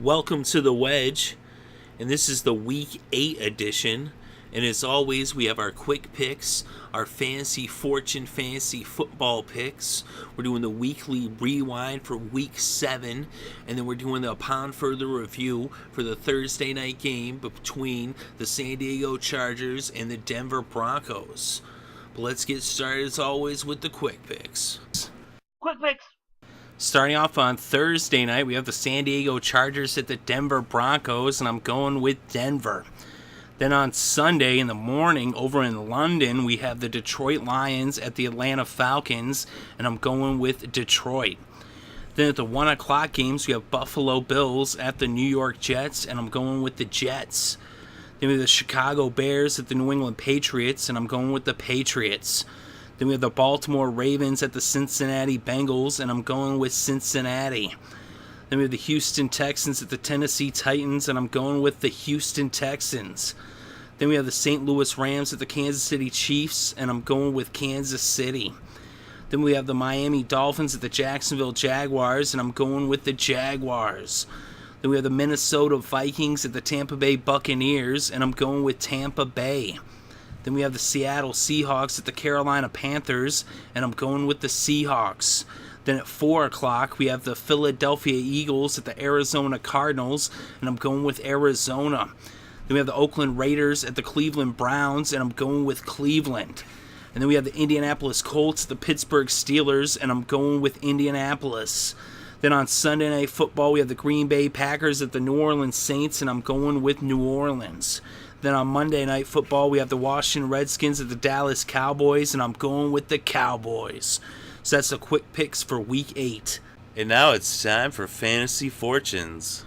Welcome to the Wedge, and this is the Week 8 edition. And as always, we have our quick picks, our fantasy fortune, fantasy football picks. We're doing the weekly rewind for Week 7, and then we're doing the upon further review for the Thursday night game between the San Diego Chargers and the Denver Broncos. But let's get started as always with the quick picks. Quick picks. Starting off on Thursday night, we have the San Diego Chargers at the Denver Broncos, and I'm going with Denver. Then on Sunday in the morning, over in London, we have the Detroit Lions at the Atlanta Falcons, and I'm going with Detroit. Then at the 1 o'clock games, we have Buffalo Bills at the New York Jets, and I'm going with the Jets. Then we have the Chicago Bears at the New England Patriots, and I'm going with the Patriots. Then we have the Baltimore Ravens at the Cincinnati Bengals, and I'm going with Cincinnati. Then we have the Houston Texans at the Tennessee Titans, and I'm going with the Houston Texans. Then we have the St. Louis Rams at the Kansas City Chiefs, and I'm going with Kansas City. Then we have the Miami Dolphins at the Jacksonville Jaguars, and I'm going with the Jaguars. Then we have the Minnesota Vikings at the Tampa Bay Buccaneers, and I'm going with Tampa Bay. Then we have the Seattle Seahawks at the Carolina Panthers, and I'm going with the Seahawks. Then at 4 o'clock, we have the Philadelphia Eagles at the Arizona Cardinals, and I'm going with Arizona. Then we have the Oakland Raiders at the Cleveland Browns, and I'm going with Cleveland. And then we have the Indianapolis Colts at the Pittsburgh Steelers, and I'm going with Indianapolis. Then on Sunday Night Football, we have the Green Bay Packers at the New Orleans Saints, and I'm going with New Orleans. Then on Monday Night Football, we have the Washington Redskins at the Dallas Cowboys, and I'm going with the Cowboys. So that's the quick picks for Week 8. And now it's time for Fantasy Fortunes.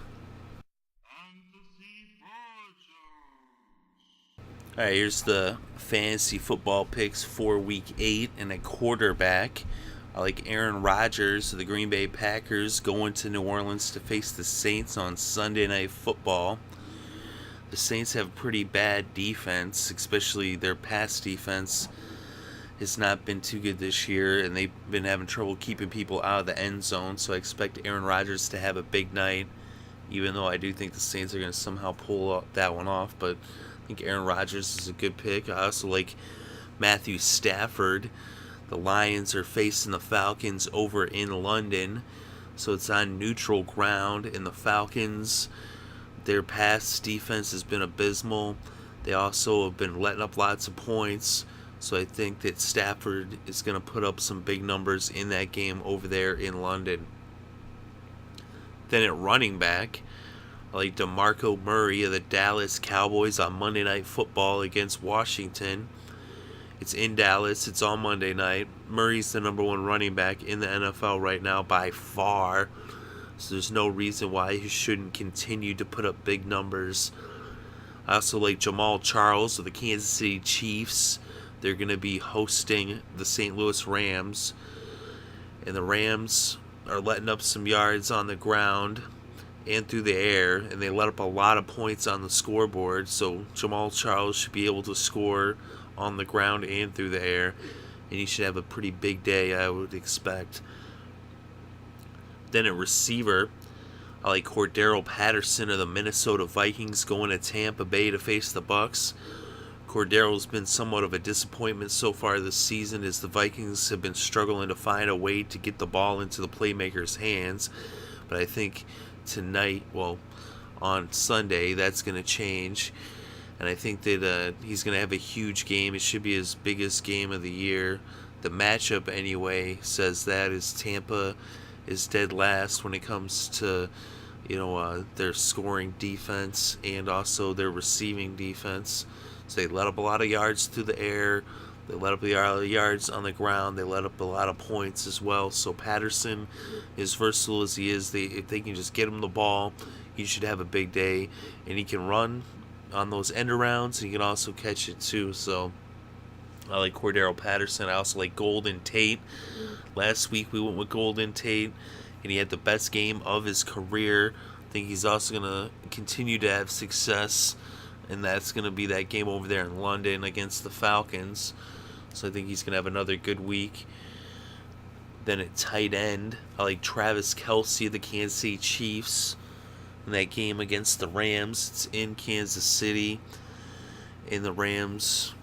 Alright, here's the fantasy football picks for Week 8 and a quarterback. I like Aaron Rodgers of the Green Bay Packers going to New Orleans to face the Saints on Sunday Night Football. The Saints have pretty bad defense, especially their pass defense has not been too good this year, and they've been having trouble keeping people out of the end zone, so I expect Aaron Rodgers to have a big night, even though I do think the Saints are going to somehow pull that one off, but I think Aaron Rodgers is a good pick. I also like Matthew Stafford. The Lions are facing the Falcons over in London, so it's on neutral ground, and the Falcons, their pass defense has been abysmal. They also have been letting up lots of points. So I think that Stafford is going to put up some big numbers in that game over there in London. Then at running back, I like DeMarco Murray of the Dallas Cowboys on Monday Night Football against Washington. It's in Dallas. It's on Monday night. Murray's the number one running back in the NFL right now by far. So there's no reason why he shouldn't continue to put up big numbers. I also like Jamal Charles of the Kansas City Chiefs. They're going to be hosting the St. Louis Rams. And the Rams are letting up some yards on the ground and through the air. And they let up a lot of points on the scoreboard. So Jamal Charles should be able to score on the ground and through the air. And he should have a pretty big day, I would expect. Then at receiver, I like Cordero Patterson of the Minnesota Vikings going to Tampa Bay to face the Bucs. Cordero's been somewhat of a disappointment so far this season as the Vikings have been struggling to find a way to get the ball into the playmakers' hands. But I think tonight, on Sunday, that's going to change. And I think that he's going to have a huge game. It should be his biggest game of the year. The matchup, anyway, says that is Tampa is dead last when it comes to, their scoring defense and also their receiving defense. So they let up a lot of yards through the air. They let up a lot of yards on the ground. They let up a lot of points as well. So Patterson, as versatile as he is, if they can just get him the ball, he should have a big day. And he can run on those end arounds, and he can also catch it too. So I like Cordero Patterson. I also like Golden Tate. Last week we went with Golden Tate, and he had the best game of his career. I think he's also going to continue to have success, and that's going to be that game over there in London against the Falcons. So I think he's going to have another good week. Then at tight end, I like Travis Kelce of the Kansas City Chiefs. in that game against the Rams. It's in Kansas City. And the Rams,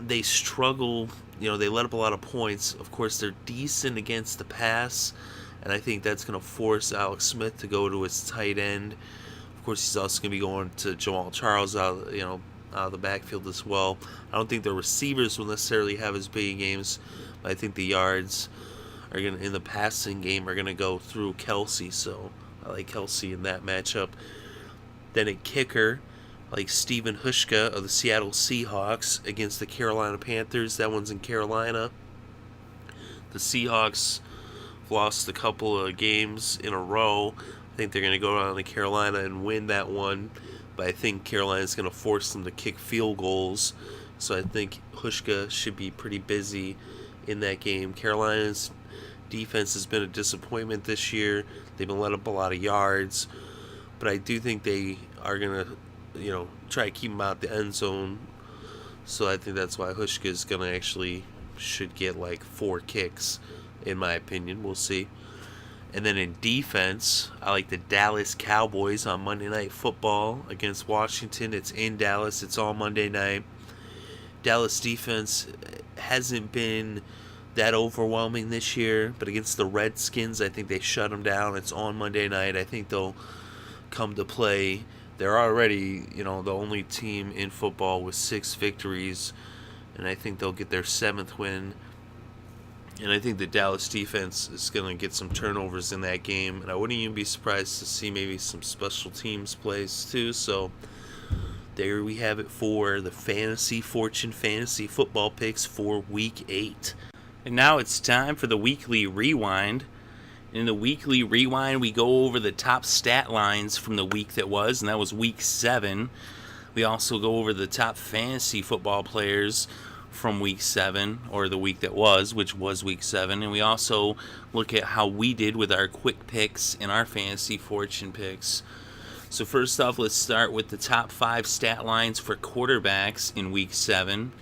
they struggle. They let up a lot of points. Of course, they're decent against the pass. And I think that's going to force Alex Smith to go to his tight end. Of course, he's also going to be going to Jamal Charles out of the backfield as well. I don't think the receivers will necessarily have as big games, but I think the yards are going to, in the passing game, are going to go through Kelsey. So I like Kelsey in that matchup. Then at kicker, I like Steven Hushka of the Seattle Seahawks against the Carolina Panthers. That one's in Carolina. The Seahawks lost a couple of games in a row. I think they're going to go down to Carolina and win that one, but I think Carolina's going to force them to kick field goals, so I think Hushka should be pretty busy in that game. Carolina's defense has been a disappointment this year. They've been letting up a lot of yards, but I do think they are going to try to keep them out the end zone, so I think that's why Hushka is going to should get like 4 kicks, in my opinion. We'll see. And then in defense, I like the Dallas Cowboys on Monday Night Football against Washington. It's in Dallas. It's all Monday night. Dallas defense hasn't been that overwhelming this year, but against the Redskins, I think they shut them down. It's on Monday night. I think they'll come to play. They're already, the only team in football with 6 victories, and I think they'll get their 7th win. And I think the Dallas defense is going to get some turnovers in that game. And I wouldn't even be surprised to see maybe some special teams plays too. So there we have it for the Fantasy Football picks for Week 8. And now it's time for the Weekly Rewind. In the Weekly Rewind, we go over the top stat lines from the week that was, and that was Week 7. We also go over the top fantasy football players from Week 7, or the week that was, which was Week 7, and we also look at how we did with our quick picks and our fantasy fortune picks. So first off, let's start with the top 5 stat lines for quarterbacks in Week 7.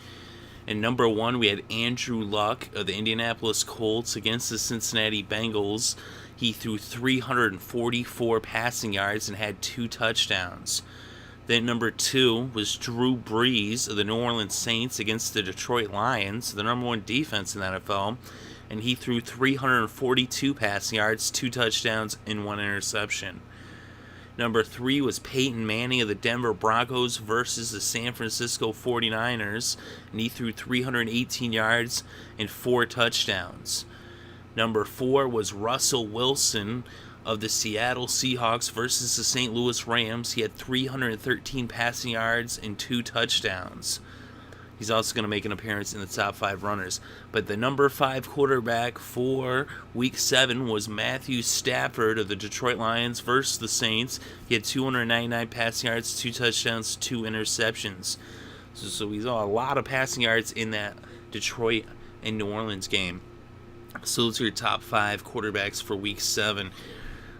And number 1, we had Andrew Luck of the Indianapolis Colts against the Cincinnati Bengals. He threw 344 passing yards and had 2 touchdowns. Then number 2 was Drew Brees of the New Orleans Saints against the Detroit Lions, the number 1 defense in the NFL, and he threw 342 passing yards, 2 touchdowns, and 1 interception. Number 3 was Peyton Manning of the Denver Broncos versus the San Francisco 49ers, and he threw 318 yards and 4 touchdowns. Number 4 was Russell Wilson of the Seattle Seahawks versus the St. Louis Rams. He had 313 passing yards and 2 touchdowns. He's also going to make an appearance in the top 5 runners. But the number 5 quarterback for Week 7 was Matthew Stafford of the Detroit Lions versus the Saints. He had 299 passing yards, 2 touchdowns, 2 interceptions. So we saw a lot of passing yards in that Detroit and New Orleans game. So those are your top 5 quarterbacks for Week 7.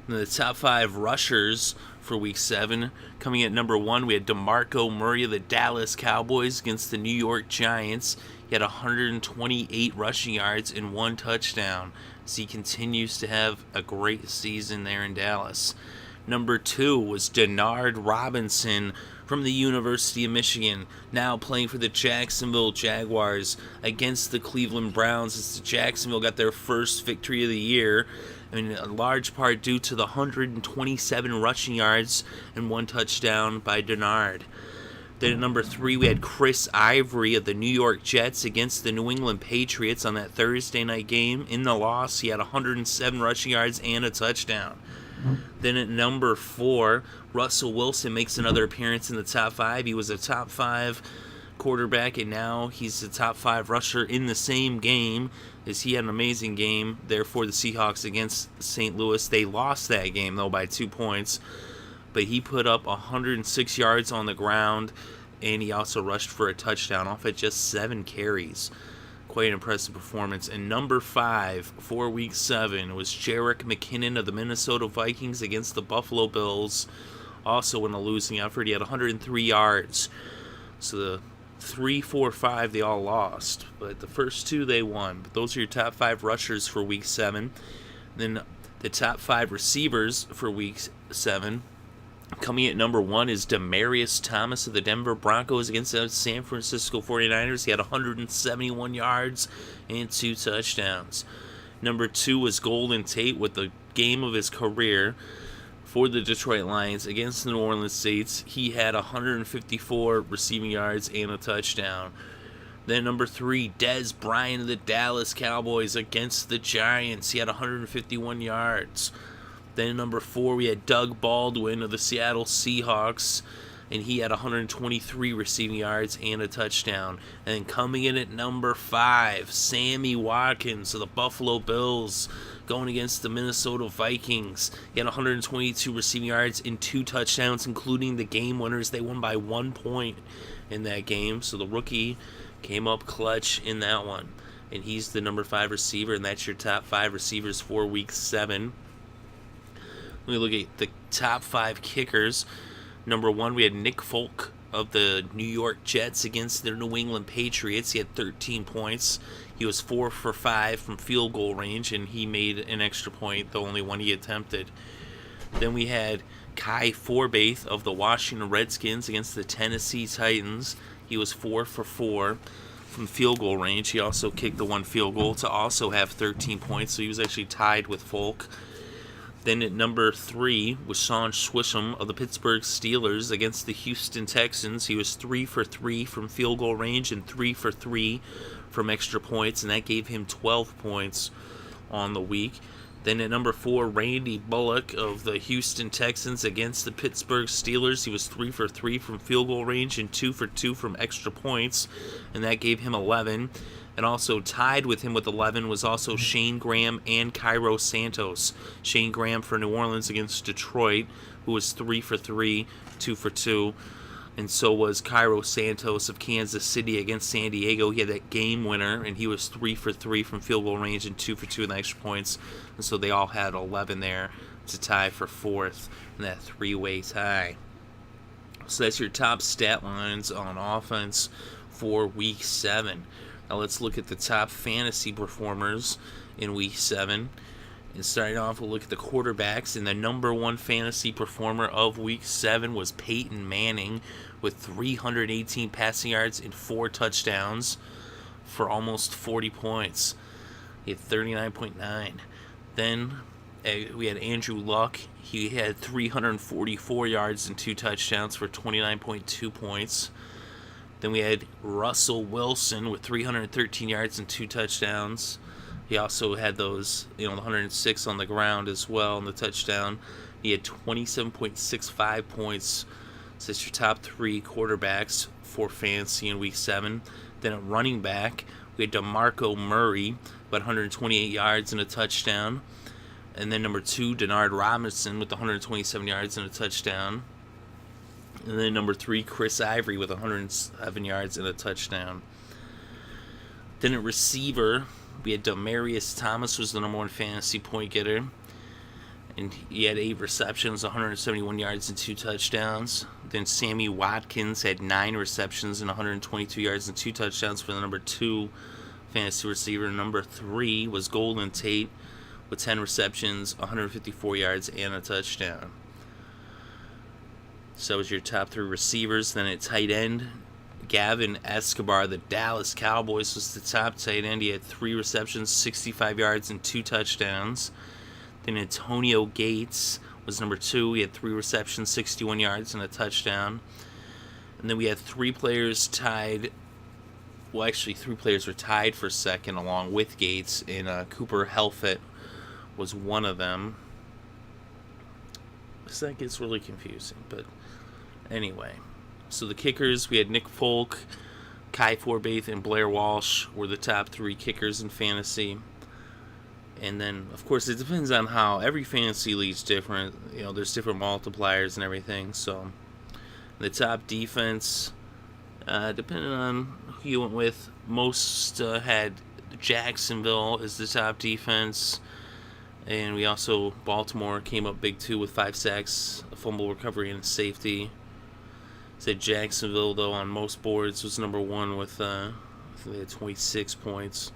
The top 5 rushers for Week 7. Coming at number 1, we had DeMarco Murray of the Dallas Cowboys against the New York Giants. He had 128 rushing yards and 1 touchdown, as he continues to have a great season there in Dallas. Number 2 was Denard Robinson from the University of Michigan, now playing for the Jacksonville Jaguars against the Cleveland Browns, as Jacksonville got their first victory of the year, in large part due to the 127 rushing yards and 1 touchdown by Denard. Then at number 3, we had Chris Ivory of the New York Jets against the New England Patriots on that Thursday night game. In the loss, he had 107 rushing yards and a touchdown. Then at number 4, Russell Wilson makes another appearance in the top 5. He was a top 5 quarterback, and now he's the top 5 rusher in the same game, as he had an amazing game there for the Seahawks against St. Louis. They lost that game, though, by 2 points, but he put up 106 yards on the ground, and he also rushed for a touchdown off at just 7 carries. Quite an impressive performance. And number 5 for Week 7 was Jerick McKinnon of the Minnesota Vikings against the Buffalo Bills, also in a losing effort. He had 103 yards. So the 3, 4, 5, they all lost, but the first 2 they won. But those are your top 5 rushers for Week 7. Then the top 5 receivers for Week 7. Coming at number 1 is Demaryius Thomas of the Denver Broncos against the San Francisco 49ers. He had 171 yards and 2 touchdowns. Number 2 was Golden Tate with the game of his career for the Detroit Lions against the New Orleans Saints. He had 154 receiving yards and a touchdown. Then number 3, Dez Bryant of the Dallas Cowboys against the Giants. He had 151 yards. Then number 4, we had Doug Baldwin of the Seattle Seahawks, and he had 123 receiving yards and a touchdown. And then coming in at number 5, Sammy Watkins of the Buffalo Bills going against the Minnesota Vikings. He had 122 receiving yards and 2 touchdowns, including the game winners. They won by 1 point in that game, so the rookie came up clutch in that one. And he's the number 5 receiver, and that's your top 5 receivers for Week 7. Let me look at the top 5 kickers. Number 1, we had Nick Folk of the New York Jets against the New England Patriots. He had 13 points. He was 4 for 5 from field goal range, and he made an extra point, the only one he attempted. Then we had Kai Forbath of the Washington Redskins against the Tennessee Titans. He was 4 for 4 from field goal range. He also kicked the 1 field goal to also have 13 points, so he was actually tied with Folk. Then at number 3 was Sean Swisham of the Pittsburgh Steelers against the Houston Texans. He was 3 for 3 from field goal range and 3 for 3 from extra points, and that gave him 12 points on the week. Then at number 4, Randy Bullock of the Houston Texans against the Pittsburgh Steelers. He was 3 for 3 from field goal range and 2 for 2 from extra points, and that gave him 11. And also tied with him with 11 was also Shane Graham and Cairo Santos. Shane Graham for New Orleans against Detroit, who was 3 for 3, 2 for 2. And so was Cairo Santos of Kansas City against San Diego. He had that game winner, and he was 3 for 3 from field goal range and 2 for 2 in the extra points. And so they all had 11 there to tie for 4th in that 3-way tie. So that's your top stat lines on offense for Week 7. Now let's look at the top fantasy performers in Week 7. And starting off, we'll look at the quarterbacks. And the number 1 fantasy performer of Week 7 was Peyton Manning with 318 passing yards and 4 touchdowns for almost 40 points. He had 39.9. Then we had Andrew Luck. He had 344 yards and 2 touchdowns for 29.2 points. Then we had Russell Wilson with 313 yards and 2 touchdowns. He also had those, the 106 on the ground as well in the touchdown. He had 27.65 points. So that's your top 3 quarterbacks for fantasy in Week 7. Then at running back, we had DeMarco Murray, about 128 yards and a touchdown. And then number 2, Denard Robinson with 127 yards and a touchdown. And then number 3, Chris Ivory with 107 yards and a touchdown. Then at receiver, we had Demaryius Thomas was the number 1 fantasy point getter. And he had 8 receptions, 171 yards and 2 touchdowns. Then Sammy Watkins had 9 receptions and 122 yards and 2 touchdowns for the number 2 fantasy receiver. Number 3 was Golden Tate with 10 receptions, 154 yards and a touchdown. So that was your top 3 receivers. Then at tight end, Gavin Escobar, the Dallas Cowboys, was the top tight end. He had 3 receptions, 65 yards, and 2 touchdowns. Then Antonio Gates was number 2. He had 3 receptions, 61 yards, and a touchdown. And then we had 3 players tied. Well, actually, 3 players were tied for second along with Gates, and Cooper Helfett was one of them. So that gets really confusing, but anyway. So the kickers, we had Nick Folk, Kai Forbath, and Blair Walsh were the top 3 kickers in fantasy. And then, of course, it depends on how every fantasy league's different. There's different multipliers and everything. So the top defense, depending on who you went with, most had Jacksonville as the top defense. And we also, Baltimore came up big too with 5 sacks, a fumble recovery, and a safety. Said Jacksonville, though, on most boards was number 1 with, I think they had 26 points.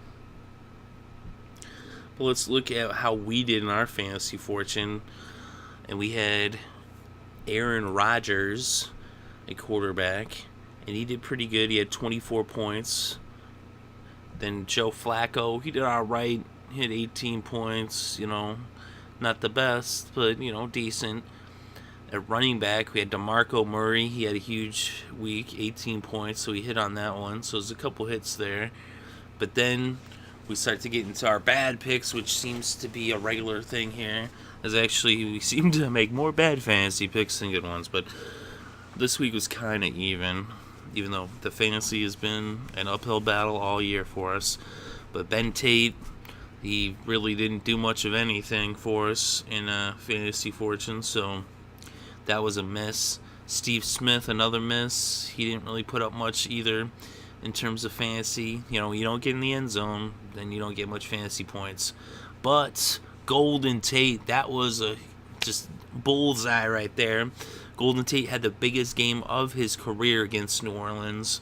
But let's look at how we did in our fantasy fortune. And we had Aaron Rodgers, a quarterback, and he did pretty good. He had 24 points. Then Joe Flacco, he did all right. He had 18 points, not the best, but, decent. At running back, we had DeMarco Murray. He had a huge week, 18 points, so he hit on that one. So there's a couple hits there. But then we start to get into our bad picks, which seems to be a regular thing here. As actually, we seem to make more bad fantasy picks than good ones. But this week was kind of even though the fantasy has been an uphill battle all year for us. But Ben Tate, he really didn't do much of anything for us in Fantasy Fortune, so that was a miss. Steve Smith, another miss. He didn't really put up much either in terms of fantasy. You don't get in the end zone, then you don't get much fantasy points. But Golden Tate, that was a just bullseye right there. Golden Tate had the biggest game of his career against New Orleans,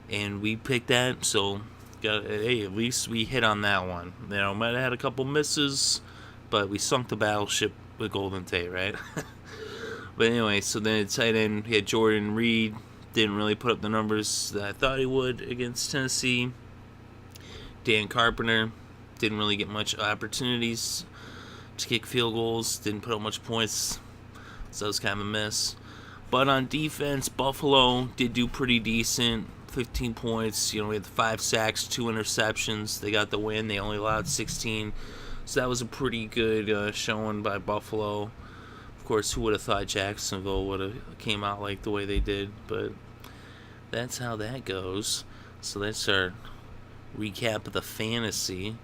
and we picked that, so hey, at least we hit on that one. Might have had a couple misses, but we sunk the battleship with Golden Tate, right? But anyway, so then at tight end, we had Jordan Reed. Didn't really put up the numbers that I thought he would against Tennessee. Dan Carpenter didn't really get much opportunities to kick field goals. Didn't put up much points, so it was kind of a miss. But on defense, Buffalo did do pretty decent. 15 points. We had 5 sacks, 2 interceptions. They got the win. They only allowed 16. So that was a pretty good showing by Buffalo. Of course, who would have thought Jacksonville would have came out like the way they did? But that's how that goes. So that's our recap of the fantasy.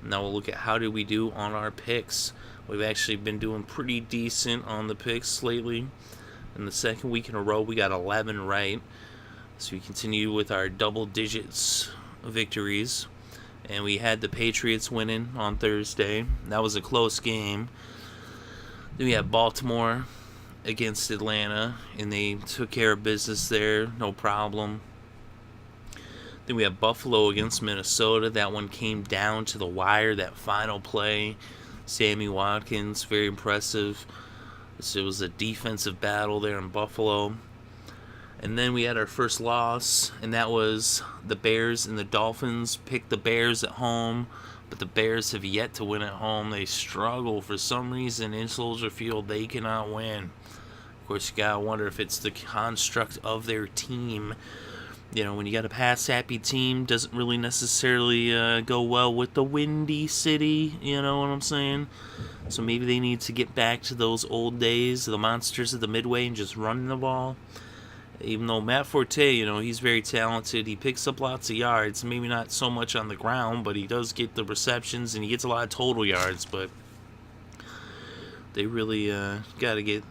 Now we'll look at how did we do on our picks. We've actually been doing pretty decent on the picks lately. In the second week in a row, we got 11 right. So we continue with our double digits victories. And we had the Patriots winning on Thursday. That was a close game. Then we had Baltimore against Atlanta, and they took care of business there, no problem. Then we have Buffalo against Minnesota. That one came down to the wire, that final play. Sammy Watkins, very impressive. So it was a defensive battle there in Buffalo. And then we had our first loss, and that was the Bears and the Dolphins. Picked the Bears at home, but the Bears have yet to win at home. They struggle for some reason in Soldier Field. They cannot win. Of course, you gotta wonder if it's the construct of their team. When you got a pass-happy team, doesn't really necessarily go well with the Windy City. You know what I'm saying? So maybe they need to get back to those old days, the monsters of the Midway, and just running the ball. Even though Matt Forte, he's very talented. He picks up lots of yards. Maybe not so much on the ground, but he does get the receptions, and he gets a lot of total yards. But they really got to get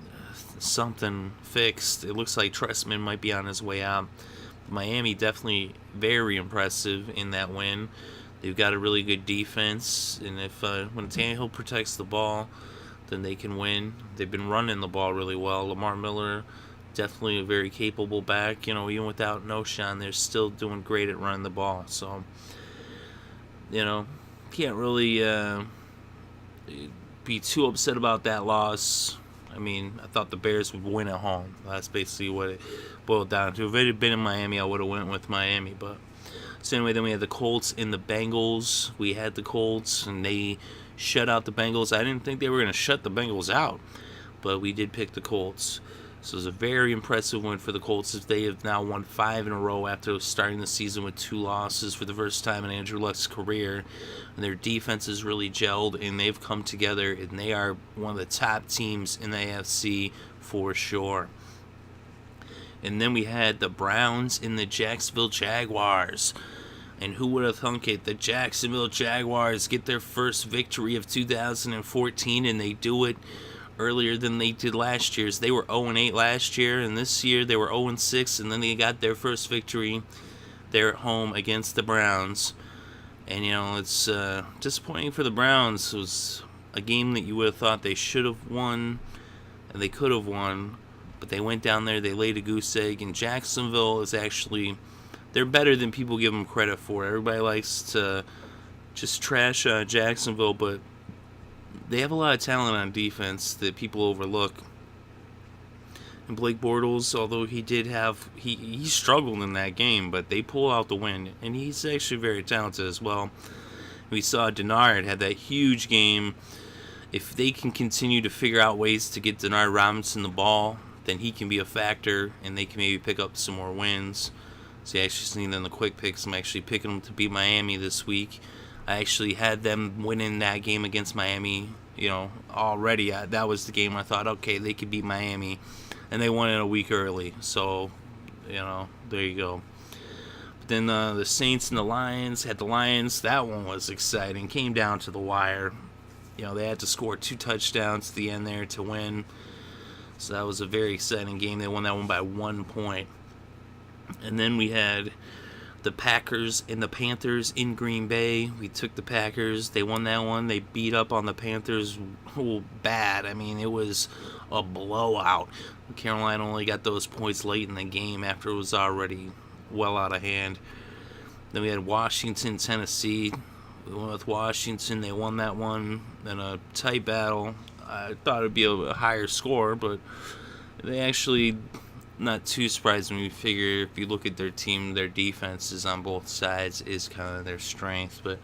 something fixed. It looks like Trestman might be on his way out. Miami definitely very impressive in that win. They've got a really good defense, and if when Tannehill protects the ball, then they can win. They've been running the ball really well. Lamar Miller, definitely a very capable back. Even without Noshan, they're still doing great at running the ball. So, can't really be too upset about that loss. I mean, I thought the Bears would win at home. That's basically what it boiled down to. If it had been in Miami, I would have went with Miami. But so anyway, then we had the Colts and the Bengals. We had the Colts, and they shut out the Bengals. I didn't think they were going to shut the Bengals out, but we did pick the Colts. So it was a very impressive win for the Colts, as they have now won 5 in a row after starting the season with 2 losses for the first time in Andrew Luck's career. And their defense has really gelled, and they've come together, and they are one of the top teams in the AFC for sure. And then we had the Browns and the Jacksonville Jaguars. And who would have thunk it? The Jacksonville Jaguars get their first victory of 2014, and they do it earlier than they did last year. They were 0-8 last year, and this year they were 0-6, and then they got their first victory there at home against the Browns. And it's disappointing for the Browns. It was a game that you would have thought they should have won, and they could have won, but they went down there, they laid a goose egg, and Jacksonville is actually, they're better than people give them credit for. Everybody likes to just trash Jacksonville, but they have a lot of talent on defense that people overlook. And Blake Bortles, although he struggled in that game, but they pull out the win, and he's actually very talented as well. We saw Denard had that huge game. If they can continue to figure out ways to get Denard Robinson the ball, then he can be a factor, and they can maybe pick up some more wins. So you actually seen in the quick picks, I'm actually picking them to beat Miami this week. I actually had them winning that game against Miami, already. That was the game I thought, okay, they could beat Miami. And they won it a week early. So, there you go. But then the Saints and the Lions had the Lions. That one was exciting. Came down to the wire. They had to score 2 touchdowns at the end there to win. So that was a very exciting game. They won that one by 1 point. And then we had the Packers and the Panthers in Green Bay. We took the Packers. They won that one. They beat up on the Panthers bad. I mean, it was a blowout. Carolina only got those points late in the game after it was already well out of hand. Then we had Washington, Tennessee. We went with Washington. They won that one in a tight battle. I thought it would be a higher score, but they actually, not too surprising when you figure if you look at their team, their defenses on both sides is kind of their strength. But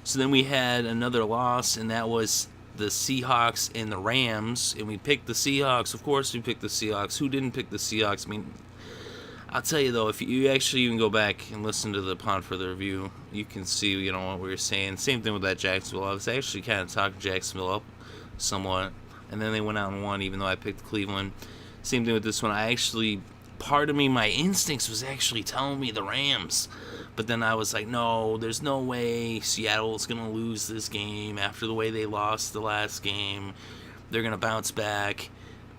so then we had another loss, and that was the Seahawks and the Rams, and we picked the Seahawks. Of course we picked the Seahawks. Who didn't pick the Seahawks? I mean, I'll tell you though, if you actually even go back and listen to the Pond for the Review, you can see, what we were saying. Same thing with that Jacksonville. I was actually kind of talking Jacksonville up somewhat, and then they went out and won, even though I picked Cleveland. Same thing with this one. Part of me, my instincts was actually telling me the Rams. But then I was like, no, there's no way Seattle's going to lose this game after the way they lost the last game. They're going to bounce back.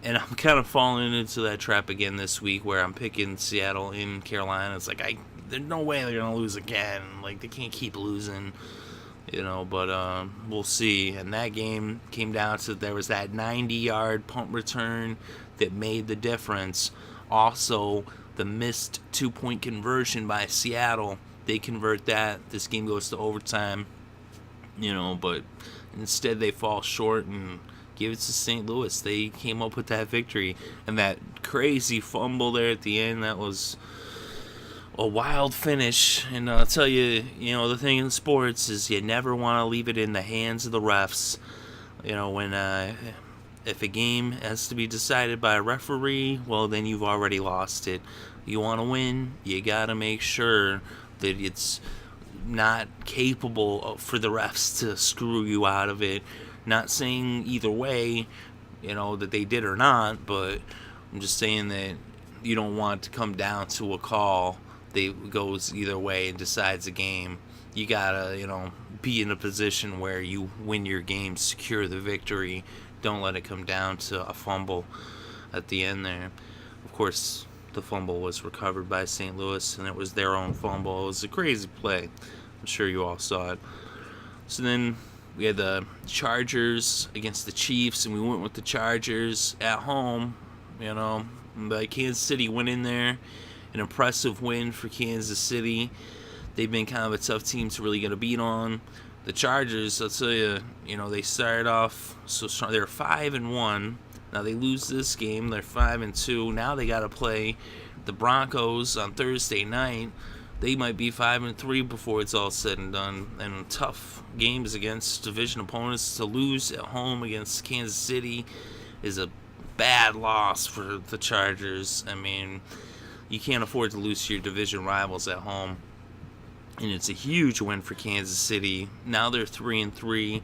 And I'm kind of falling into that trap again this week where I'm picking Seattle in Carolina. It's like, there's no way they're going to lose again. Like, they can't keep losing, but we'll see. And that game came down to there was that 90-yard punt return that made the difference. Also, the missed 2-point conversion by Seattle. They convert that. This game goes to overtime. But instead they fall short and give it to St. Louis. They came up with that victory. And that crazy fumble there at the end, that was a wild finish. And I'll tell you, the thing in sports is you never want to leave it in the hands of the refs. If a game has to be decided by a referee, well, then you've already lost it. You want to win, you got to make sure that it's not capable for the refs to screw you out of it. Not saying either way, that they did or not, but I'm just saying that you don't want to come down to a call that goes either way and decides a game. You got to, be in a position where you win your game, secure the victory. Don't let it come down to a fumble at the end there. Of course, the fumble was recovered by St. Louis, and it was their own fumble. It was a crazy play. I'm sure you all saw it. So then we had the Chargers against the Chiefs, and we went with the Chargers at home. But Kansas City went in there. An impressive win for Kansas City. They've been kind of a tough team to really get a beat on. The Chargers, I'll tell you, they started off so strong. They're 5-1. Now they lose this game. They're 5-2. Now they got to play the Broncos on Thursday night. They might be 5-3 before it's all said and done. And tough games against division opponents. To lose at home against Kansas City is a bad loss for the Chargers. I mean, you can't afford to lose to your division rivals at home. And it's a huge win for Kansas City. Now they're 3-3.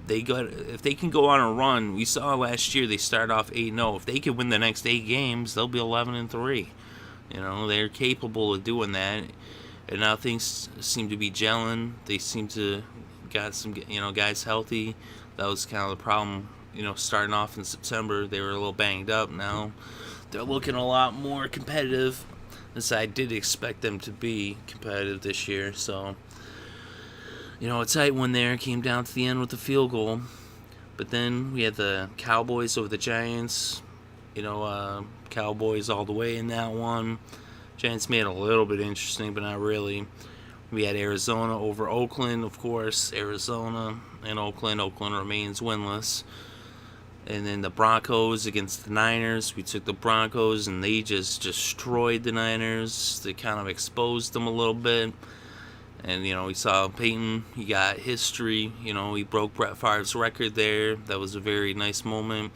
If they can go on a run, we saw last year they started off 8-0. If they can win the next 8 games, they'll be 11-3. They're capable of doing that. And now things seem to be gelling. They seem to got some guys healthy. That was kind of the problem. Starting off in September, they were a little banged up. Now they're looking a lot more competitive. As I did expect them to be competitive this year. So, a tight one there. Came down to the end with the field goal. But then we had the Cowboys over the Giants. Cowboys all the way in that one. Giants made it a little bit interesting, but not really. We had Arizona over Oakland, of course. Arizona and Oakland. Oakland remains winless. And then the Broncos against the Niners. We took the Broncos and they just destroyed the Niners. They kind of exposed them a little bit. And, we saw Peyton. He got history. He broke Brett Favre's record there. That was a very nice moment.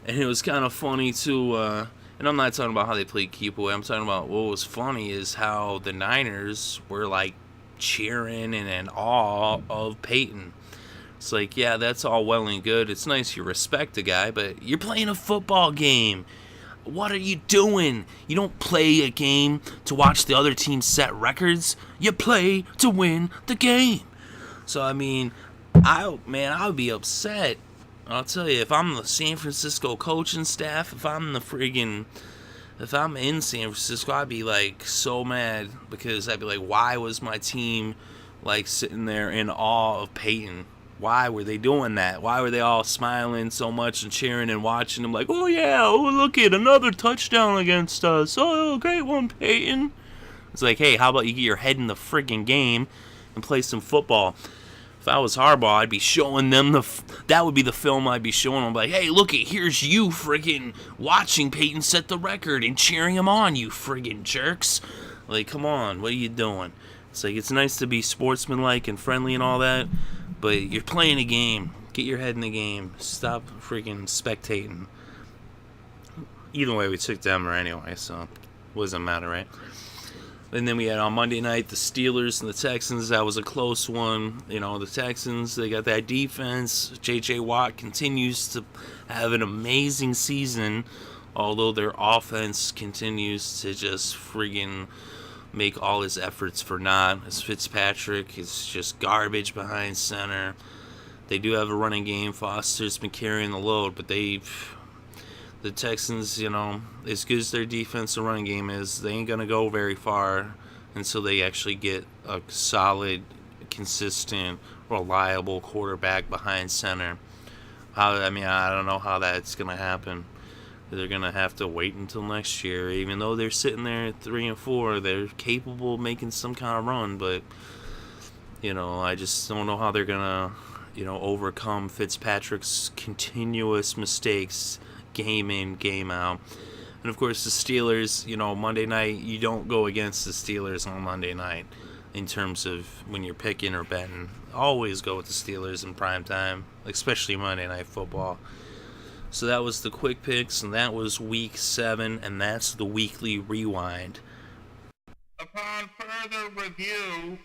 And it was kind of funny, too. And I'm not talking about how they played keep away. I'm talking about what was funny is how the Niners were, cheering and in awe of Peyton. It's like, yeah, that's all well and good. It's nice you respect the guy, but you're playing a football game. What are you doing? You don't play a game to watch the other team set records. You play to win the game. So, I would be upset. I'll tell you, if I'm the San Francisco coaching staff, if I'm in San Francisco, I'd be, so mad because I'd be like, why was my team, sitting there in awe of Peyton? Why were they doing that? Why were they all smiling so much and cheering and watching him oh yeah, look at another touchdown against us. Oh, great one, Peyton. It's like, hey, how about you get your head in the friggin' game and play some football? If I was Harbaugh, I'd be showing them that would be the film I'd be showing them. Hey, look, here's you friggin' watching Peyton set the record and cheering him on, you friggin' jerks. Come on, what are you doing? It's nice to be sportsmanlike and friendly and all that, but you're playing a game. Get your head in the game. Stop freaking spectating. Either way, we took Denver anyway, so it doesn't matter, right? And then we had on Monday night the Steelers and the Texans. That was a close one. The Texans, they got that defense. J.J. Watt continues to have an amazing season, although their offense continues to just friggin' make all his efforts for naught. As Fitzpatrick is just garbage behind center. They do have a running game. Foster's been carrying the load, but the Texans, as good as their defense and running game is, they ain't going to go very far until they actually get a solid, consistent, reliable quarterback behind center. I don't know how that's going to happen. They're going to have to wait until next year. Even though they're sitting there at 3-4, they're capable of making some kind of run, but, I just don't know how they're going to, overcome Fitzpatrick's continuous mistakes game in, game out. And of course the Steelers, Monday night, you don't go against the Steelers on Monday night in terms of when you're picking or betting. Always go with the Steelers in prime time, especially Monday Night Football. So that was the quick picks, and that was week 7, and that's the weekly rewind. Upon further review.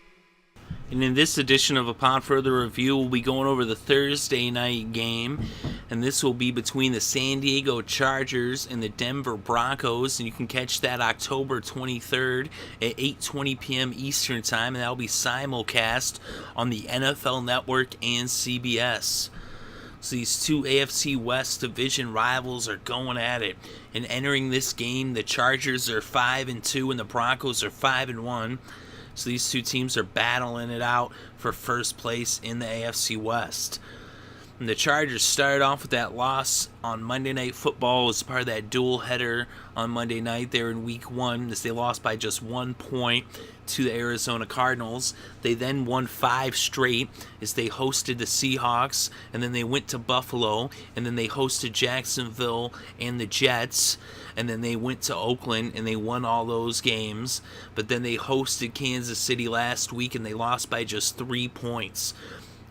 And in this edition of Upon Further Review, we'll be going over the Thursday night game, and this will be between the San Diego Chargers and the Denver Broncos, and you can catch that October 23rd at 8:20 p.m. Eastern Time, and that will be simulcast on the NFL Network and CBS. So these two AFC West division rivals are going at it, and entering this game, the Chargers are 5-2 and the Broncos are 5-1. So these two teams are battling it out for first place in the AFC West. And the Chargers started off with that loss on Monday Night Football as part of that doubleheader on Monday night there in Week 1 as they lost by just 1 point to the Arizona Cardinals. They then won 5 straight as they hosted the Seahawks, and then they went to Buffalo, and then they hosted Jacksonville and the Jets, and then they went to Oakland and they won all those games. But then they hosted Kansas City last week and they lost by just 3 points.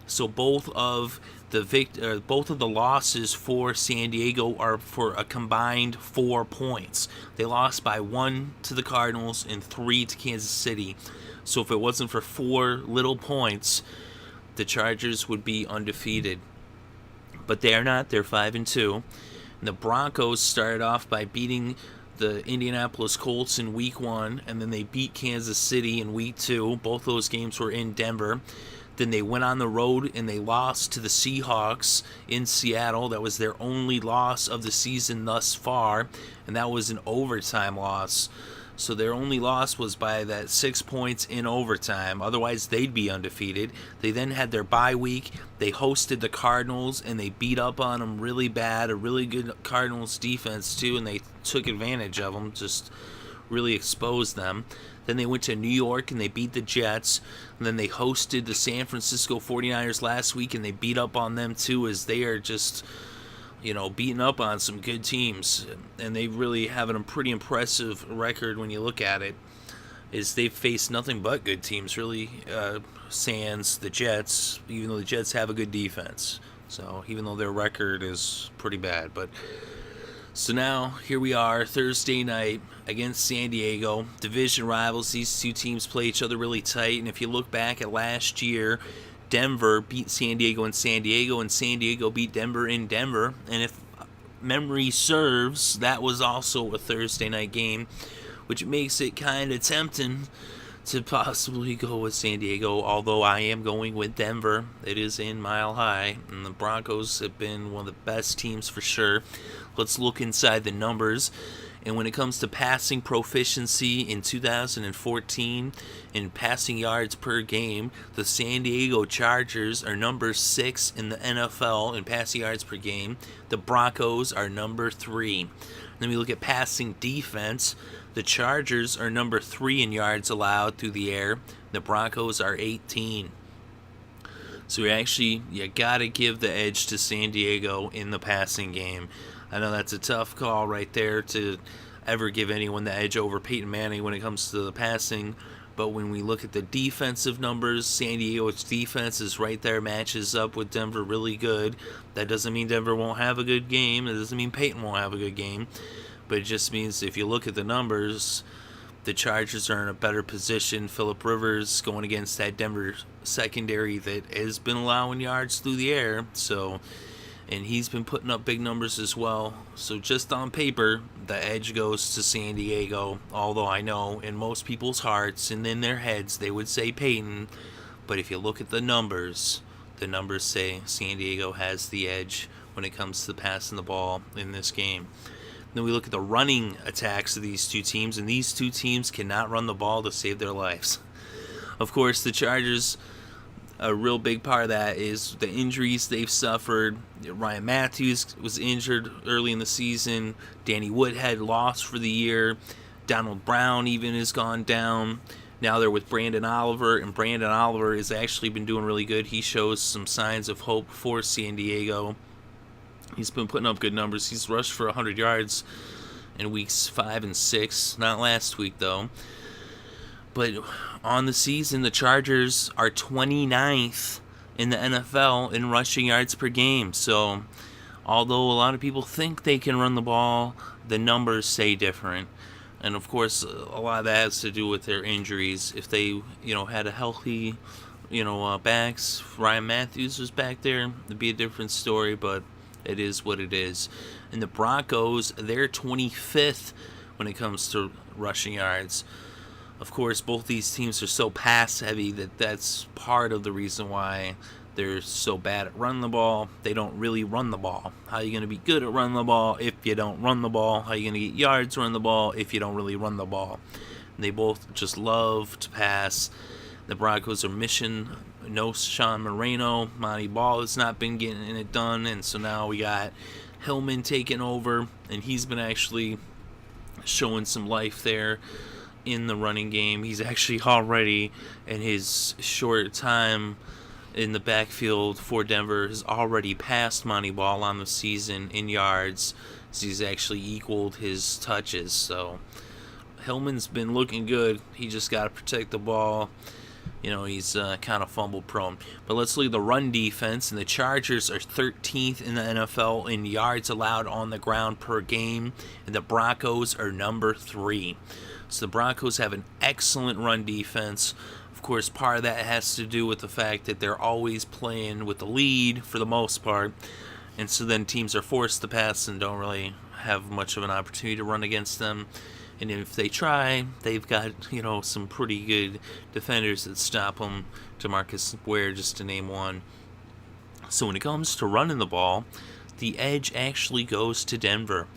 So both of the losses for San Diego are for a combined 4 points. They lost by 1 to the Cardinals and 3 to Kansas City. So if it wasn't for 4 little points, the Chargers would be undefeated. But they are not. They're 5-2. And the Broncos started off by beating the Indianapolis Colts in Week 1, and then they beat Kansas City in Week 2. Both those games were in Denver. Then they went on the road and they lost to the Seahawks in Seattle. That was their only loss of the season thus far, and that was an overtime loss. So their only loss was by that 6 points in overtime. Otherwise, they'd be undefeated. They then had their bye week. They hosted the Cardinals, and they beat up on them really bad. A really good Cardinals defense, too, and they took advantage of them, just really exposed them. Then they went to New York and they beat the Jets. And then they hosted the San Francisco 49ers last week and they beat up on them too, as they are just beating up on some good teams, and they really have a pretty impressive record when you look at it. Is they've faced nothing but good teams, really. Sans the Jets, even though the Jets have a good defense. So even though their record is pretty bad, so now here we are Thursday night against San Diego, division rivals. These two teams play each other really tight, and if you look back at last year, Denver beat San Diego in San Diego, and San Diego beat Denver in Denver. And if memory serves, that was also a Thursday night game, which makes it kind of tempting to possibly go with San Diego, although I am going with Denver. It is in Mile High, and the Broncos have been one of the best teams for sure. Let's look inside the numbers. And when it comes to passing proficiency in 2014 in passing yards per game, the San Diego Chargers are number 6 in the NFL in passing yards per game. The Broncos are number 3. Then we look at passing defense. The Chargers are number 3 in yards allowed through the air. The Broncos are 18. So you got to give the edge to San Diego in the passing game. I know that's a tough call right there to ever give anyone the edge over Peyton Manning when it comes to the passing. But when we look at the defensive numbers, San Diego's defense is right there, matches up with Denver really good. That doesn't mean Denver won't have a good game. It doesn't mean Peyton won't have a good game. But it just means if you look at the numbers, the Chargers are in a better position. Phillip Rivers going against that Denver secondary that has been allowing yards through the air. And he's been putting up big numbers as well. So just on paper, the edge goes to San Diego. Although I know in most people's hearts and in their heads they would say Peyton. But if you look at the numbers say San Diego has the edge when it comes to passing the ball in this game. Then we look at the running attacks of these two teams, and these two teams cannot run the ball to save their lives. Of course, the Chargers, a real big part of that is the injuries they've suffered. Ryan Matthews was injured early in the season. Danny Woodhead lost for the year. Donald Brown even has gone down. Now they're with Brandon Oliver, and Brandon Oliver has actually been doing really good. He shows some signs of hope for San Diego. He's been putting up good numbers. He's rushed for 100 yards in weeks 5 and 6. Not last week, though. But on the season, the Chargers are 29th in the NFL in rushing yards per game. So, although a lot of people think they can run the ball, the numbers say different. And, of course, a lot of that has to do with their injuries. If they, had a healthy, backs, Ryan Matthews was back there, it'd be a different story, but it is what it is. And the Broncos, they're 25th when it comes to rushing yards. Of course, both these teams are so pass-heavy that's part of the reason why they're so bad at running the ball. They don't really run the ball. How are you going to be good at running the ball if you don't run the ball? How are you going to get yards running the ball if you don't really run the ball? And they both just love to pass. The Broncos are missing no Sean Moreno. Monty Ball has not been getting it done, and so now we got Hillman taking over, and he's been actually showing some life there in the running game. He's actually already, in his short time in the backfield for Denver, has already passed Monty Ball on the season in yards. So he's actually equaled his touches. So Hillman's been looking good. He just got to protect the ball. He's kind of fumble prone. But let's look at the run defense. And the Chargers are 13th in the NFL in yards allowed on the ground per game. And the Broncos are number 3. So the Broncos have an excellent run defense. Of course, part of that has to do with the fact that they're always playing with the lead for the most part. And so then teams are forced to pass and don't really have much of an opportunity to run against them. And if they try, they've got, some pretty good defenders that stop them. DeMarcus Ware, just to name one. So when it comes to running the ball, the edge actually goes to Denver.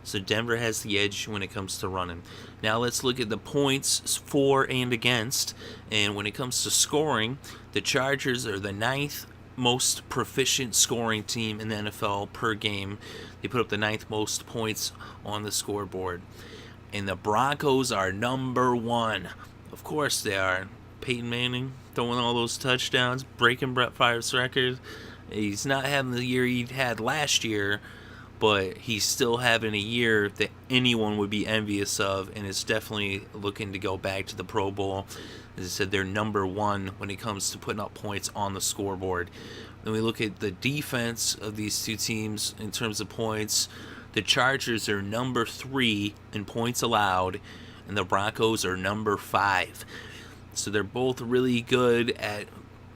So Denver has the edge when it comes to running. Now let's look at the points for and against. And when it comes to scoring, the Chargers are the 9th most proficient scoring team in the NFL per game. They put up the 9th most points on the scoreboard. And the Broncos are number 1. Of course they are. Peyton Manning throwing all those touchdowns, breaking Brett Favre's record. He's not having the year he had last year, but he's still having a year that anyone would be envious of, and is definitely looking to go back to the Pro Bowl. As I said, they're number one when it comes to putting up points on the scoreboard. Then we look at the defense of these two teams in terms of points. The Chargers are number 3 in points allowed, and the Broncos are number 5. So they're both really good at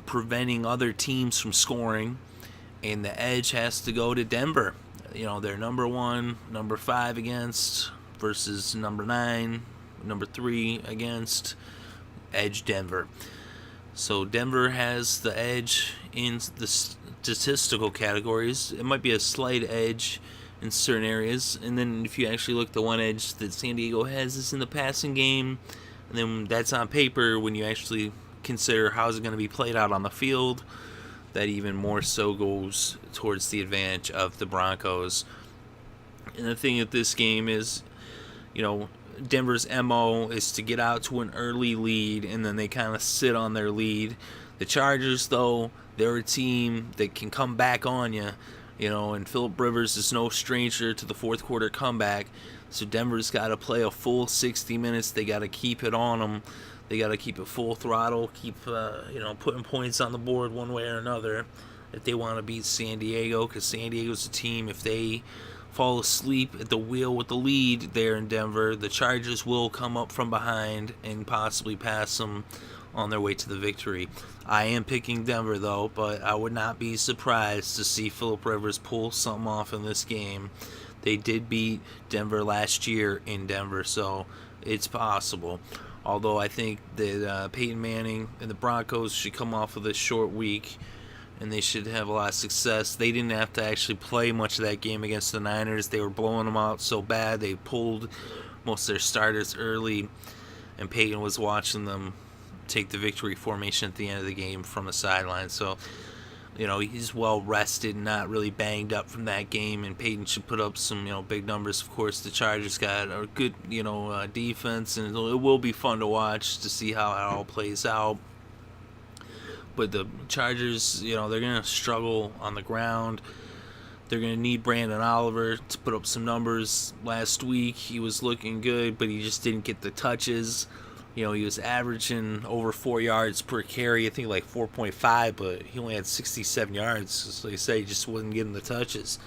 preventing other teams from scoring, and the edge has to go to Denver. They're number 1, number 5 against versus number 9, number 3 against. Edge Denver. So Denver has the edge in the statistical categories. It might be a slight edge in certain areas, and then if you actually look, the one edge that San Diego has is in the passing game, and then that's on paper. When you actually consider how's it going to be played out on the field, that even more so goes towards the advantage of the Broncos. And the thing with this game is, Denver's MO is to get out to an early lead, and then they kind of sit on their lead. The Chargers, though, they're a team that can come back on you, and Phillip Rivers is no stranger to the fourth quarter comeback. So Denver's got to play a full 60 minutes. They got to keep it on them. They got to keep it full throttle, keep putting points on the board one way or another if they want to beat San Diego, because San Diego's a team, if they fall asleep at the wheel with the lead there in Denver, the Chargers will come up from behind and possibly pass them on their way to the victory. I am picking Denver, though, but I would not be surprised to see Phillip Rivers pull something off in this game. They did beat Denver last year in Denver, so it's possible. Although I think that Peyton Manning and the Broncos should come off of this short week, and they should have a lot of success. They didn't have to actually play much of that game against the Niners. They were blowing them out so bad. They pulled most of their starters early, and Peyton was watching them take the victory formation at the end of the game from the sideline. So, he's well rested, not really banged up from that game, and Peyton should put up some, big numbers. Of course, the Chargers got a good, defense, and it will be fun to watch to see how it all plays out. But the Chargers, they're going to struggle on the ground. They're going to need Brandon Oliver to put up some numbers. Last week, he was looking good, but he just didn't get the touches. He was averaging over 4 yards per carry, I think like 4.5, but he only had 67 yards. So they say he just wasn't getting the touches.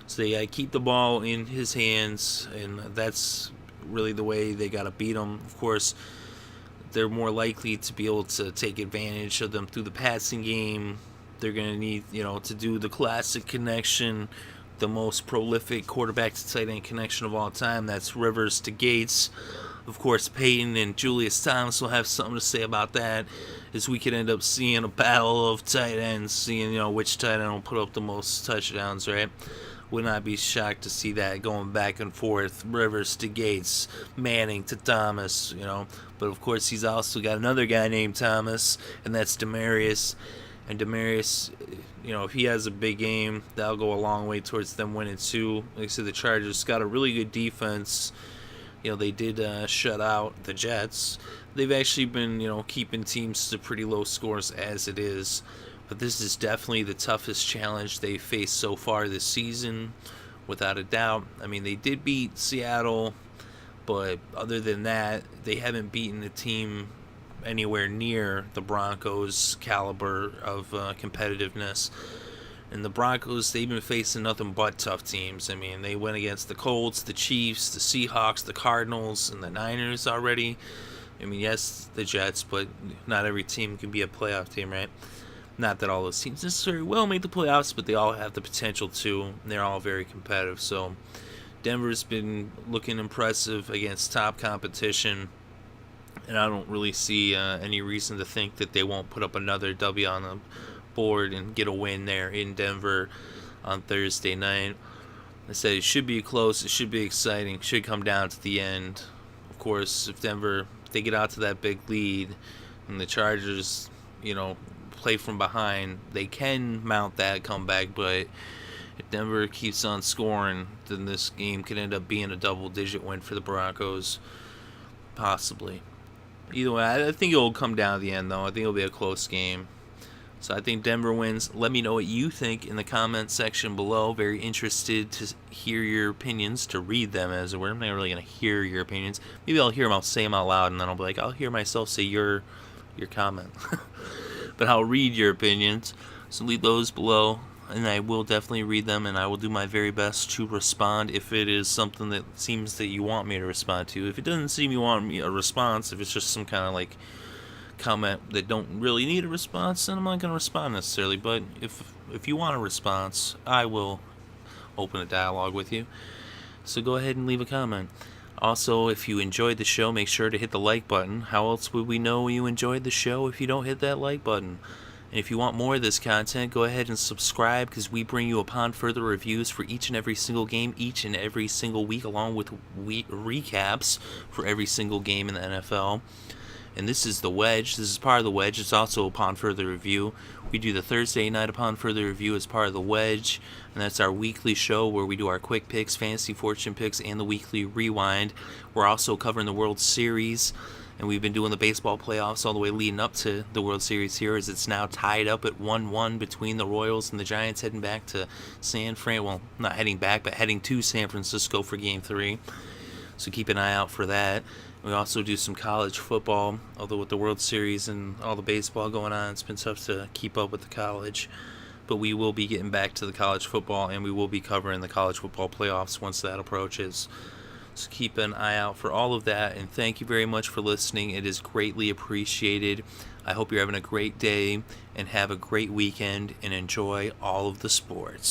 So they got to keep the ball in his hands, and that's really the way they got to beat him. Of course, they're more likely to be able to take advantage of them through the passing game. They're going to need, to do the classic connection, the most prolific quarterback to tight end connection of all time. That's Rivers to Gates. Of course, Peyton and Julius Thomas will have something to say about that, as we could end up seeing a battle of tight ends, seeing, which tight end will put up the most touchdowns, right? Would not be shocked to see that going back and forth. Rivers to Gates, Manning to Thomas, But of course, he's also got another guy named Thomas, and that's Demaryius. And Demaryius, if he has a big game, that'll go a long way towards them winning too. Like I said, the Chargers got a really good defense. They did shut out the Jets. They've actually been, keeping teams to pretty low scores as it is. But this is definitely the toughest challenge they've faced so far this season, without a doubt. I mean, they did beat Seattle, but other than that, they haven't beaten a team anywhere near the Broncos' caliber of competitiveness. And the Broncos, they've been facing nothing but tough teams. I mean, they went against the Colts, the Chiefs, the Seahawks, the Cardinals, and the Niners already. I mean, yes, the Jets, but not every team can be a playoff team, right? Not that all those teams necessarily will make the playoffs, but they all have the potential to. And they're all very competitive. So Denver's been looking impressive against top competition, and I don't really see any reason to think that they won't put up another W on the board and get a win there in Denver on Thursday night. I said it should be close, it should be exciting, it should come down to the end. Of course, if Denver, they get out to that big lead and the Chargers, play from behind, they can mount that comeback, but if Denver keeps on scoring, then this game could end up being a double-digit win for the Broncos, possibly. Either way, I think it will come down to the end, though. I think it'll be a close game. So I think Denver wins. Let me know what you think in the comments section below. Very interested to hear your opinions, to read them as it were. I'm not really going to hear your opinions. Maybe I'll hear them, I'll say them out loud, and then I'll be like, I'll hear myself say your comment. But I'll read your opinions. So leave those below, and I will definitely read them, and I will do my very best to respond if it is something that seems that you want me to respond to. If it doesn't seem you want me a response, if it's just some kind of like comment that don't really need a response, then I'm not going to respond necessarily. But if you want a response, I will open a dialogue with you. So go ahead and leave a comment. Also, if you enjoyed the show, make sure to hit the like button. How else would we know you enjoyed the show if you don't hit that like button? And if you want more of this content, go ahead and subscribe, because we bring you upon further reviews for each and every single game, each and every single week, along with recaps for every single game in the NFL. And this is the Wedge. This is part of the Wedge. It's also Upon Further Review. We do the Thursday night Upon Further Review as part of the Wedge. And that's our weekly show where we do our quick picks, fantasy fortune picks, and the weekly rewind. We're also covering the World Series. And we've been doing the baseball playoffs all the way leading up to the World Series here, as it's now tied up at 1-1 between the Royals and the Giants, heading back to well, not heading back, but heading to San Francisco for Game 3. So keep an eye out for that. We also do some college football, although with the World Series and all the baseball going on, it's been tough to keep up with the college. But we will be getting back to the college football, and we will be covering the college football playoffs once that approaches. So keep an eye out for all of that, and thank you very much for listening. It is greatly appreciated. I hope you're having a great day, and have a great weekend, and enjoy all of the sports.